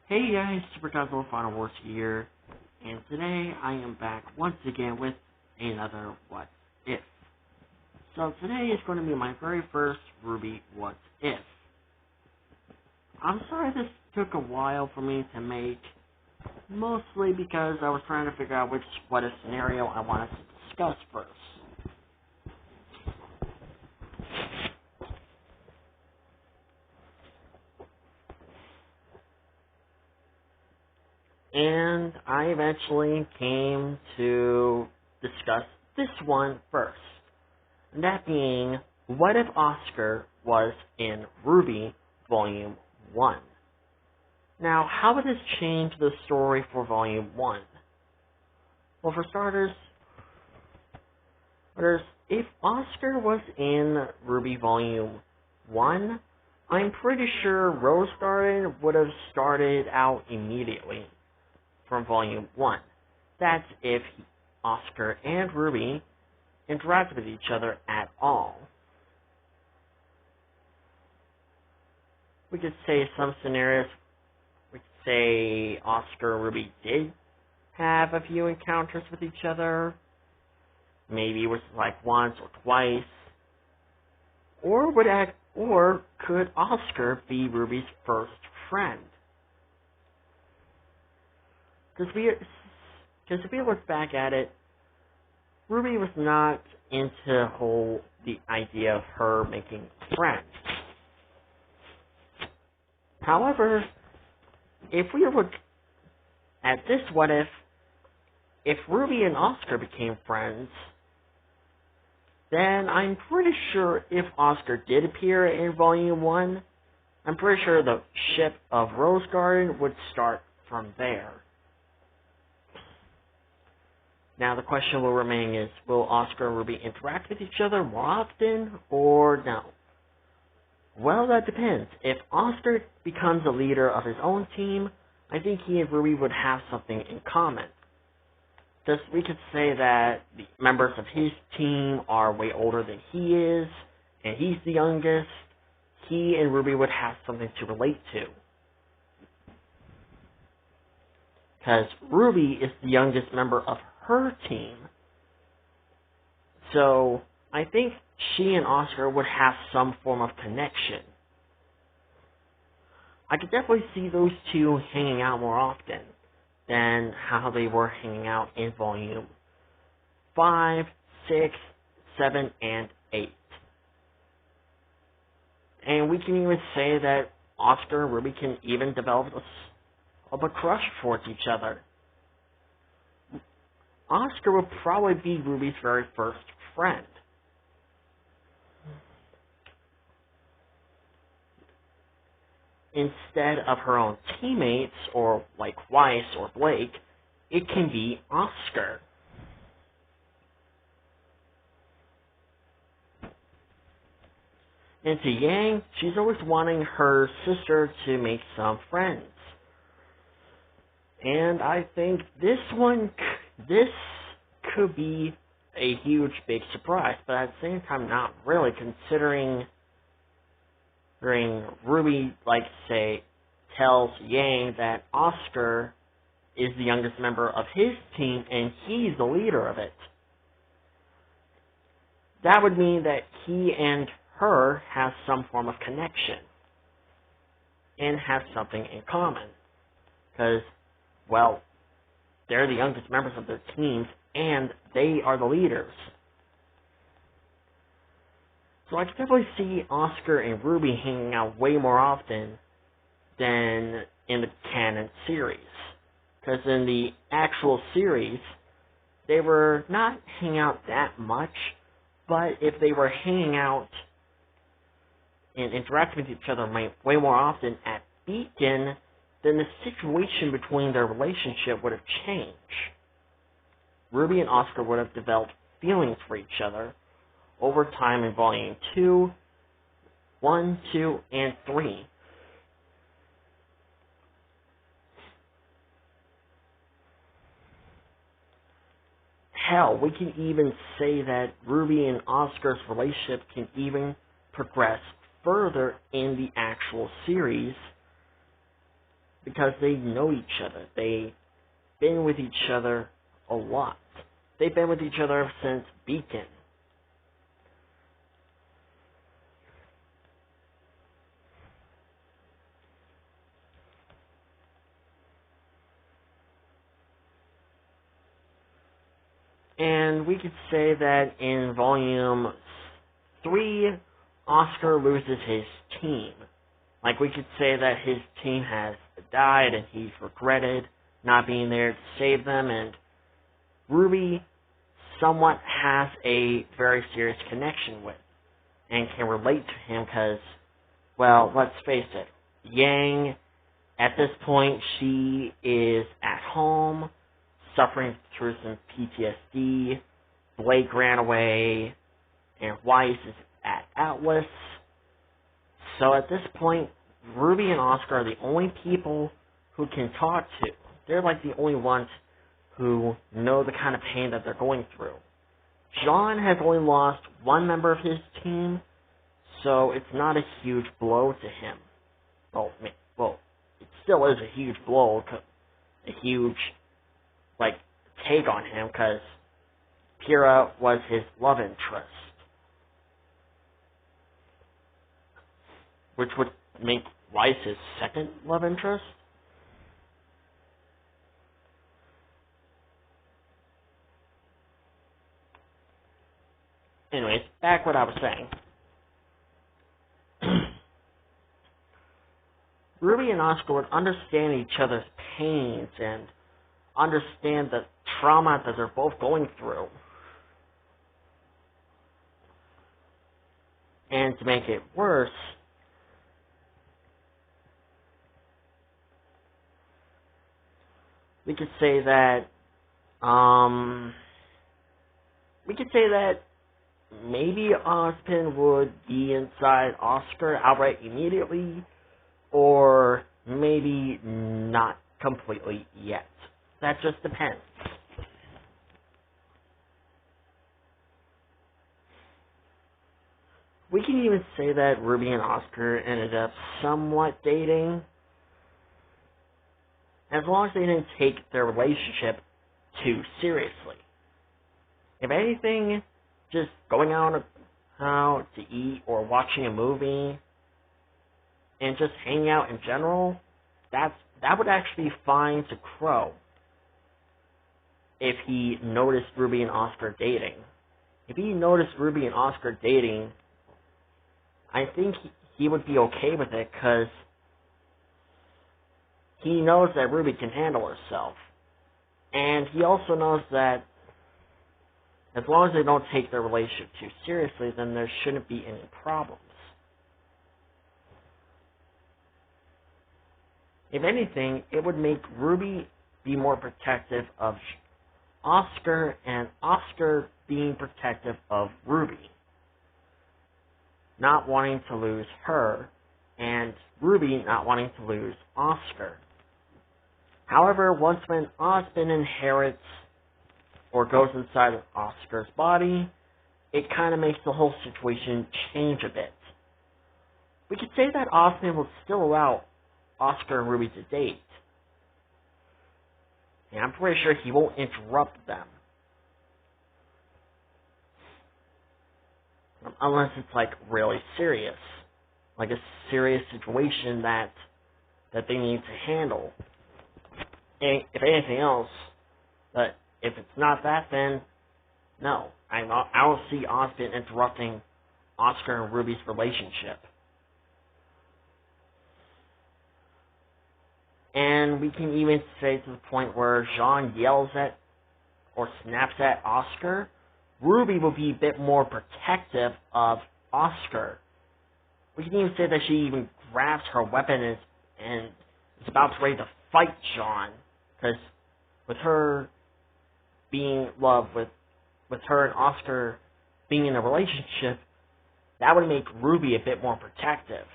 Hey guys, Super Casual Final Wars here, and today I am back once again with another What If. So today is going to be my very first RWBY What If. I'm sorry this took a while for me to make, mostly because I was trying to figure out which what if scenario I wanted to discuss first. And I eventually came to discuss this one first. And that being, what if Oscar was in RWBY Volume 1? Now, how would this change the story for Volume 1? Well, for starters, if Oscar was in RWBY Volume 1, I'm pretty sure Rose Garden would have started out immediately from Volume 1. That's if Oscar and RWBY interact with each other at all. We could say some scenarios, we could say Oscar and RWBY did have a few encounters with each other. Maybe it was like once or twice. Or could Oscar be RWBY's first friend? Because if we look back at it, RWBY was not into the idea of her making friends. However, if we look at this what if RWBY and Oscar became friends, then I'm pretty sure if Oscar did appear in Volume 1, I'm pretty sure the ship of Rose Garden would start from there. Now the question will remain is, will Oscar and RWBY interact with each other more often, or no? Well, that depends. If Oscar becomes a leader of his own team, I think he and RWBY would have something in common. Thus, we could say that the members of his team are way older than he is, and he's the youngest. He and RWBY would have something to relate to. Because RWBY is the youngest member of her team. So, I think she and Oscar would have some form of connection. I could definitely see those two hanging out more often than how they were hanging out in Volume 5, 6, 7, and 8. And we can even say that Oscar and RWBY can even develop a crush towards each other. Oscar would probably be RWBY's very first friend. Instead of her own teammates, or like Weiss or Blake, it can be Oscar. And to Yang, she's always wanting her sister to make some friends. And I think this could be a huge, big surprise, but at the same time, not really, considering RWBY, tells Yang that Oscar is the youngest member of his team, and he's the leader of it. That would mean that he and her have some form of connection, and have something in common. Because, well, they're the youngest members of their teams, and they are the leaders. So I can definitely see Oscar and RWBY hanging out way more often than in the canon series. Because in the actual series, they were not hanging out that much, but if they were hanging out and interacting with each other way more often at Beacon, then the situation between their relationship would have changed. RWBY and Oscar would have developed feelings for each other over time in Volume 2, 1, 2, and 3. Hell, we can even say that RWBY and Oscar's relationship can even progress further in the actual series because they know each other. They've been with each other a lot. They've been with each other since Beacon. And we could say that in Volume 3, Oscar loses his team. Like, we could say that his team has died and he's regretted not being there to save them, and RWBY somewhat has a very serious connection with and can relate to him because, well, let's face it, Yang, at this point, she is at home, suffering through some PTSD. Blake ran away, and Weiss is at Atlas. So at this point, RWBY and Oscar are the only people who can talk to. They're like the only ones who know the kind of pain that they're going through. John has only lost one member of his team, so it's not a huge blow to him. Well, it still is a huge blow, a huge, take on him, because Kira was his love interest, which would make Weiss his second love interest. Anyways, back what I was saying. RWBY and Oscar would understand each other's pains and understand the trauma that they're both going through. And to make it worse, we could say that maybe Ozpin would be inside Oscar outright immediately, or maybe not completely yet. That just depends. We can even say that RWBY and Oscar ended up somewhat dating, as long as they didn't take their relationship too seriously. If anything, just going out to eat or watching a movie and just hanging out in general, that would actually be fine to Crow if he noticed RWBY and Oscar dating. If he noticed RWBY and Oscar dating, I think he would be okay with it, because he knows that RWBY can handle herself. And he also knows that as long as they don't take their relationship too seriously, then there shouldn't be any problems. If anything, it would make RWBY be more protective of Oscar, and Oscar being protective of RWBY, not wanting to lose her, and RWBY not wanting to lose Oscar. However, when Ozpin inherits or goes inside of Oscar's body, it kind of makes the whole situation change a bit. We could say that Ozpin will still allow Oscar and RWBY to date, and I'm pretty sure he won't interrupt them. Unless it's really serious. Like a serious situation that they need to handle. If anything else, but if it's not that, then no. I don't see Ozpin interrupting Oscar and RWBY's relationship. And we can even say to the point where Jean yells at or snaps at Oscar, RWBY will be a bit more protective of Oscar. We can even say that she even grabs her weapon and is about to ready to fight Jean, because with her being in love with her and Oscar being in a relationship, that would make RWBY a bit more protective.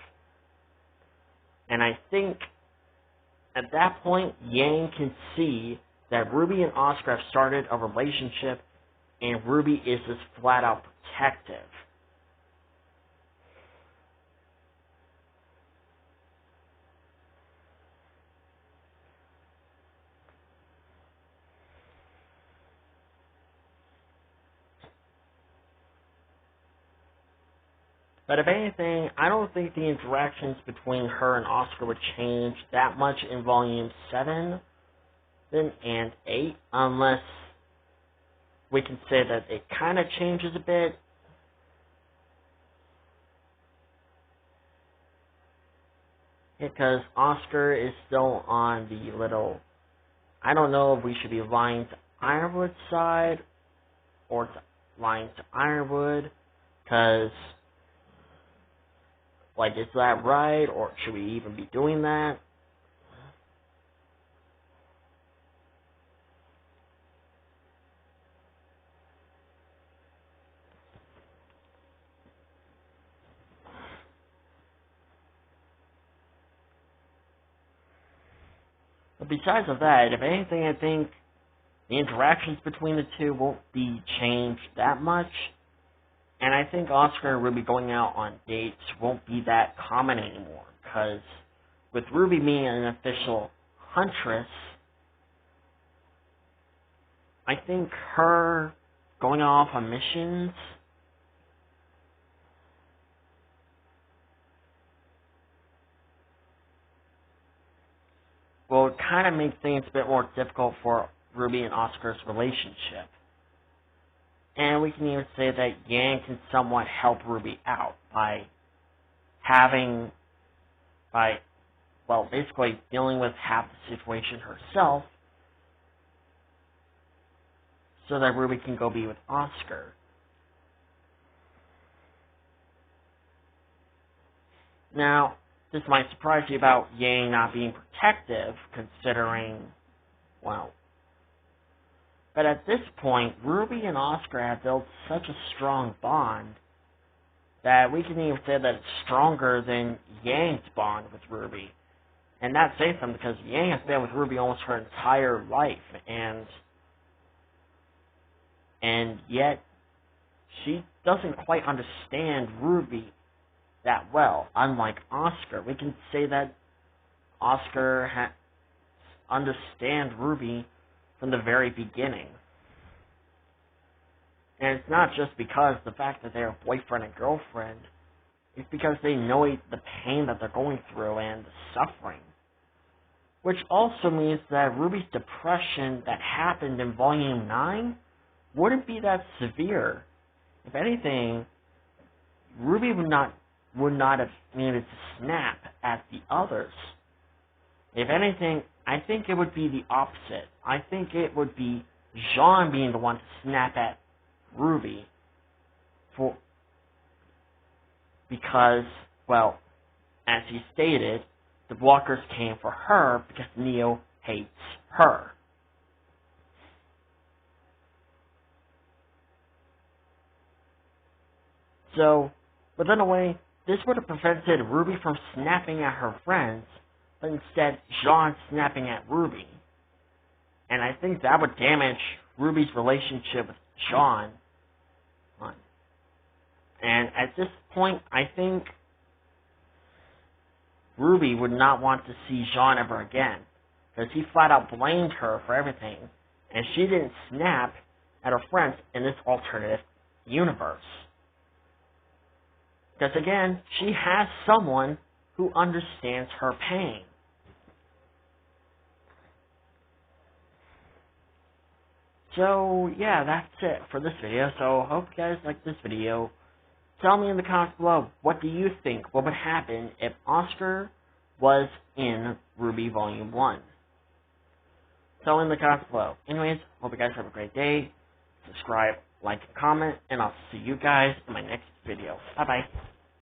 And I think at that point, Yang can see that RWBY and Oscar have started a relationship, and RWBY is just flat out protective. But if anything, I don't think the interactions between her and Oscar would change that much in Volume 7 and 8, unless we can say that it kind of changes a bit. Because Oscar is still on the little... I don't know if we should be lying to Ironwood's side or lying to Ironwood, because, like, is that right, or should we even be doing that? But besides of that, if anything, I think the interactions between the two won't be changed that much. And I think Oscar and RWBY going out on dates won't be that common anymore. Because with RWBY being an official huntress, I think her going off on missions will kind of make things a bit more difficult for RWBY and Oscar's relationship. And we can even say that Yang can somewhat help RWBY out by basically dealing with half the situation herself, so that RWBY can go be with Oscar. Now, this might surprise you about Yang not being protective, considering, well... But at this point, RWBY and Oscar have built such a strong bond that we can even say that it's stronger than Yang's bond with RWBY. And that says something, because Yang has been with RWBY almost her entire life, and yet she doesn't quite understand RWBY that well. Unlike Oscar, we can say that Oscar understands RWBY from the very beginning. And it's not just because the fact that they're boyfriend and girlfriend, it's because they know the pain that they're going through and the suffering. Which also means that RWBY's depression that happened in Volume 9 wouldn't be that severe. If anything, RWBY would not have needed to snap at the others. If anything, I think it would be the opposite. I think it would be Jean being the one to snap at RWBY because, well, as he stated, the blockers came for her because Neo hates her. So, but in a way, this would have prevented RWBY from snapping at her friends, but instead Jean snapping at RWBY. And I think that would damage RWBY's relationship with Jean. And at this point, I think RWBY would not want to see Jean ever again, because he flat out blamed her for everything, and she didn't snap at her friends in this alternative universe. Because again, she has someone who understands her pain. So, yeah, that's it for this video. So, hope you guys like this video. Tell me in the comments below, what do you think? What would happen if Oscar was in RWBY Volume 1? Tell me in the comments below. Anyways, hope you guys have a great day. Subscribe, like, and comment, and I'll see you guys in my next video. Bye-bye.